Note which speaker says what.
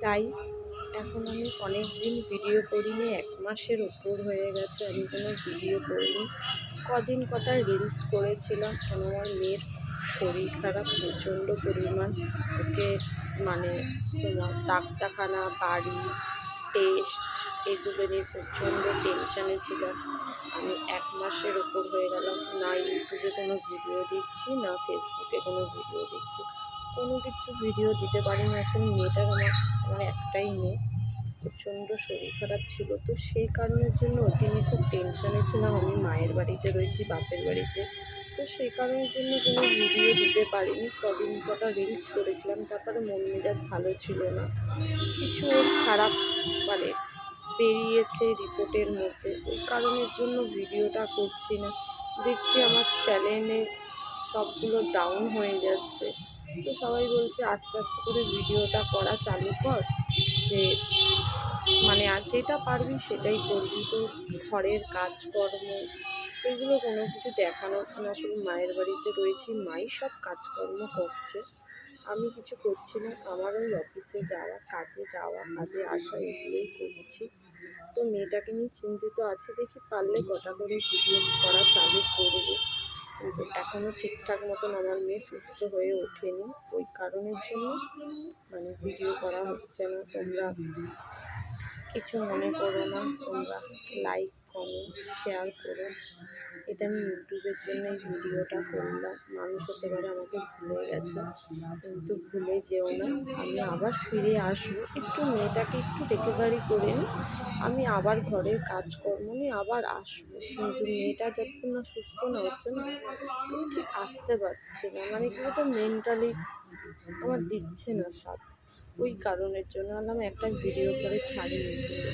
Speaker 1: Guys, এখন আমি অনেক দিন ভিডিও করিনি, 1 মাসের ওপর হয়ে গেছে আমি কোনো ভিডিও করিনি। কটা রিলস করেছিলাম, কেন আমার মেয়ের শরীর খারাপ প্রচণ্ড পরিমাণ। ওকে মানে তোমার ডাক্তারখানা, বাড়ি, টেস্ট এগুলো নিয়ে প্রচণ্ড টেনশানে ছিলাম। আমি 1 মাসের ওপর হয়ে গেলাম, না ইউটিউবে কোনো ভিডিও দিচ্ছি, না ফেসবুকে কোনো ভিডিও দিচ্ছি, কোনো কিছু ভিডিও দিতে পারিনি। আসলে মেয়েটার আমার একটাই মেয়ে, প্রচণ্ড শরীর খারাপ ছিল, তো সেই কারণের জন্য ওকে নিয়ে খুব টেনশানে ছিলাম। আমি মায়ের বাড়িতে রয়েছি, বাপের বাড়িতে, তো সেই কারণের জন্য কোনো ভিডিও দিতে পারিনি। কটা রিলস করেছিলাম, তারপরে মন মেজাজ ভালো ছিল না, কিছু ওর খারাপ মানে বেরিয়েছে রিপোর্টের মধ্যে, ওই কারণের জন্য ভিডিওটা করছি না। দেখছি আমার চ্যানেলে সবগুলো ডাউন হয়ে যাচ্ছে, তো সবাই বলছে আস্তে আস্তে করে ভিডিওটা করা চালু কর, যে মানে আর যেটা পারবি সেটাই করবি। তো ঘরের কাজকর্ম এগুলো কোনো কিছু দেখানো হচ্ছে না। আসলে মায়ের বাড়িতে রয়েছি, মাই সব কাজকর্ম করছে, আমি কিছু করছি না। আমার ওই অফিসে যাওয়া, কাজে আসা এগুলোই করছি। তো মেয়েটাকে নিয়ে চিন্তিত আছি, দেখি পারলে কটা করে ভিডিও করা চালু করবো, কিন্তু এখনও ঠিকঠাক মতন আমার মেয়ে সুস্থ হয়ে ওঠেনি, ওই কারণের জন্য মানে ভিডিও করা হচ্ছে না। তোমরা কিছু মনে করো না, তোমরা লাইক, কমেন্ট, শেয়ার করো। এটা আমি ইউটিউবের জন্য এই ভিডিওটা করলাম। মানুষ হতে পারে আমাকে ভুলে গেছে, কিন্তু ভুলে যেও না, আমি আবার ফিরে আসবো। একটু মেয়েটাকে একটু রিকভারি করে নিই, আমি আবার ঘরের কাজকর্ম নিয়ে আবার আসবো। কিন্তু মেয়েটা যতক্ষণ না সুস্থ না হচ্ছে না, আমি ঠিক আসতে পারছি না, মানে কি বলতো, মেন্টালি আমার দিচ্ছে না সাথ। ওই কারণের জন্য একটা ভিডিও করে ছাড়ি ইউটিউবে।